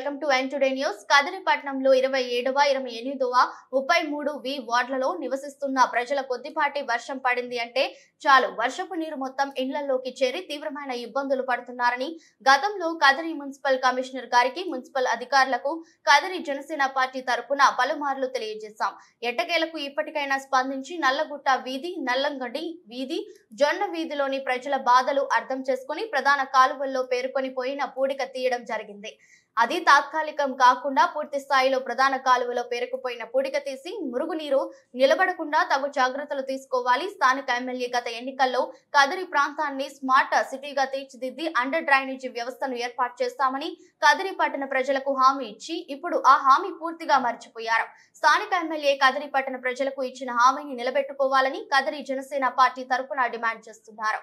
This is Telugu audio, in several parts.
Welcome to N today news. కదిరిపట్నంలో 27వ, 28వ, 33వి వార్డులలో నివసిస్తున్న ప్రజల కొద్దిపాటి వర్షం పడింది అంటే చాలు వర్షపు నీరు మొత్తం ఇళ్లలోకి చేరి తీవ్రమైన ఇబ్బందులు పడుతున్నారని గతంలో కదిరి మున్సిపల్ కమిషనర్ గారికి, మున్సిపల్ అధికారులకు కదిరి జనసేన పార్టీ తరపున పలుమార్లు తెలియజేశాం. ఎట్టకేలకు ఇప్పటికైనా స్పందించి నల్లగుట్ట వీధి, నల్లంగడి వీధి, జొన్న వీధిలోని ప్రజల బాధలు అర్థం చేసుకుని ప్రధాన కాలువల్లో పేరుకొని పోయిన పూడిక తీయడం జరిగింది. అది తాత్కాలికం కాకుండా పూర్తి స్థాయిలో ప్రధాన కాలువలో పేరుకుపోయిన పూడిక తీసి మురుగునీరు నిలబడకుండా తగు జాగ్రత్తలు తీసుకోవాలి. స్థానిక ఎమ్మెల్యే గత ఎన్నికల్లో కదిరి ప్రాంతాన్ని స్మార్ట్ సిటీగా తీర్చిదిద్ది అండర్ డ్రైనేజీ వ్యవస్థను ఏర్పాటు చేస్తామని కదిరి పట్టణ ప్రజలకు హామీ ఇచ్చి ఇప్పుడు ఆ హామీ పూర్తిగా మర్చిపోయారు. స్థానిక ఎమ్మెల్యే కదిరి పట్టణ ప్రజలకు ఇచ్చిన హామీని నిలబెట్టుకోవాలని కదిరి జనసేన పార్టీ తరపున డిమాండ్ చేస్తున్నారు.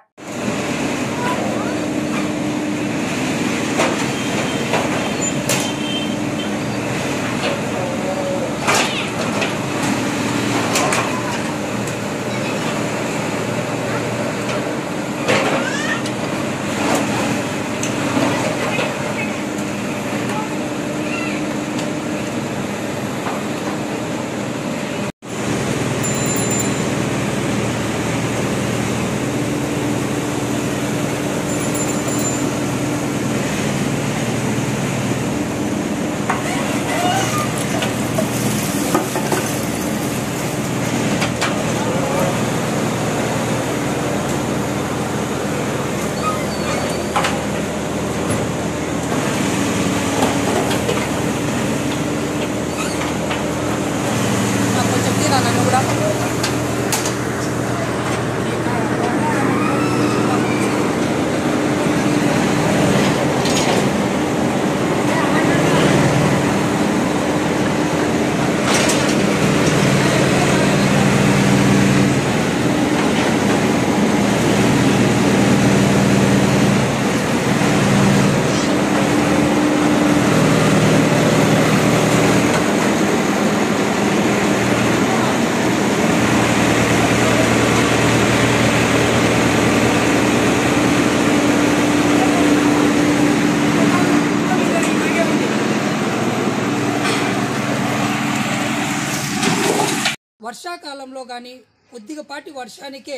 వర్షాకాలంలో కానీ కొద్దిపాటి వర్షానికే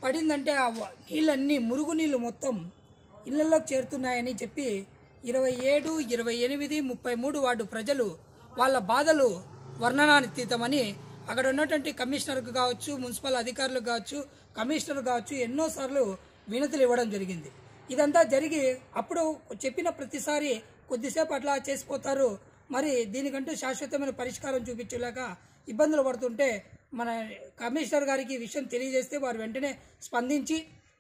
పడిందంటే ఆ నీళ్ళన్నీ మురుగునీళ్ళు మొత్తం ఇళ్లలోకి చేరుతున్నాయని చెప్పి 27, 28, 33 వార్డు ప్రజలు వాళ్ళ బాధలు వర్ణనాతీతమని అక్కడ ఉన్నటువంటి కమిషనర్కు కావచ్చు, మున్సిపల్ అధికారులకు కావచ్చు, కమిషనర్ కావచ్చు ఎన్నోసార్లు వినతులు ఇవ్వడం జరిగింది. ఇదంతా జరిగి అప్పుడు చెప్పిన ప్రతిసారి కొద్దిసేపు అట్లా చేసిపోతారు, మరి దీనికంటూ శాశ్వతమైన పరిష్కారం చూపించలేక ఇబ్బందులు పడుతుంటే మన కమిషనర్ గారికి ఈ విషయం తెలియజేస్తే వారు వెంటనే స్పందించి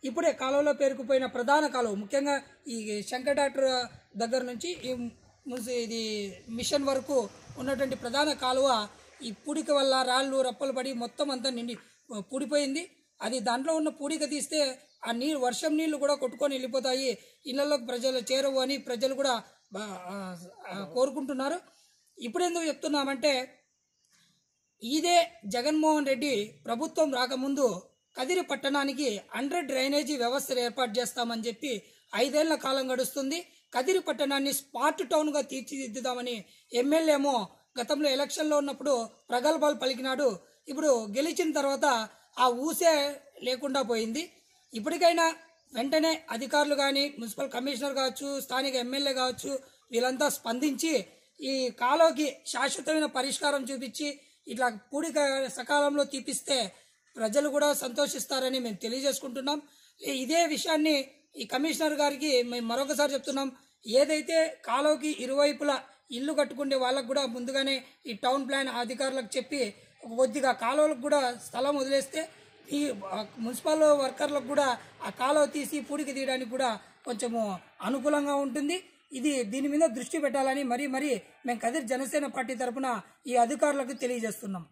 ఇప్పుడే కాలువలో పేరుకుపోయిన ప్రధాన కాలువ, ముఖ్యంగా ఈ శంకర్ డాక్టర్ దగ్గర నుంచి ఇది మిషన్ వరకు ఉన్నటువంటి ప్రధాన కాలువ ఈ పూడిక వల్ల రాళ్ళు రప్పలు పడి మొత్తం అంతా నిండి పూడిపోయింది. అది దాంట్లో ఉన్న పూడిక తీస్తే ఆ నీరు, వర్షం నీళ్లు కూడా కొట్టుకొని వెళ్ళిపోతాయి, ఇళ్లలోకి ప్రజలు చేరవు అని ప్రజలు కూడా కోరుకుంటున్నారు. ఇప్పుడెందుకు చెప్తున్నామంటే ఇదే జగన్మోహన్ రెడ్డి ప్రభుత్వం రాకముందు కదిరి పట్టణానికి అండర్ డ్రైనేజీ వ్యవస్థను ఏర్పాటు చేస్తామని చెప్పి 5 ఏళ్ల కాలం గడుస్తుంది. కదిరి పట్టణాన్ని స్మార్ట్ టౌన్గా తీర్చిదిద్దుదామని ఎమ్మెల్యేమో గతంలో ఎలక్షన్లో ఉన్నప్పుడు ప్రగల్భాలు పలికినాడు. ఇప్పుడు గెలిచిన తర్వాత ఆ ఊసే లేకుండా పోయింది. ఇప్పటికైనా వెంటనే అధికారులు కానీ, మున్సిపల్ కమిషనర్ కావచ్చు, స్థానిక ఎమ్మెల్యే కావచ్చు, వీళ్ళంతా స్పందించి ఈ కాలువకి శాశ్వతమైన పరిష్కారం చూపించి ఇట్లా పూడిక సకాలంలో తీపిస్తే ప్రజలు కూడా సంతోషిస్తారని మేము తెలియజేసుకుంటున్నాం. ఇదే విషయాన్ని ఈ కమిషనర్ గారికి మేము మరొకసారి చెప్తున్నాం. ఏదైతే కాలువకి ఇరువైపులా ఇల్లు కట్టుకునే వాళ్ళకు కూడా ముందుగానే ఈ టౌన్ ప్లాన్ అధికారులకు చెప్పి కొద్దిగా కాలువలకు కూడా స్థలం వదిలేస్తే ఈ మున్సిపల్ వర్కర్లకు కూడా ఆ కాలువ తీసి పూడికి తీయడానికి కూడా కొంచెము అనుకూలంగా ఉంటుంది. దీని మీద దృష్టి పెట్టాలని మరీ మేము కదిరి జనసేన పార్టీ తరఫున ఈ అధికారులకు తెలియజేస్తున్నాం.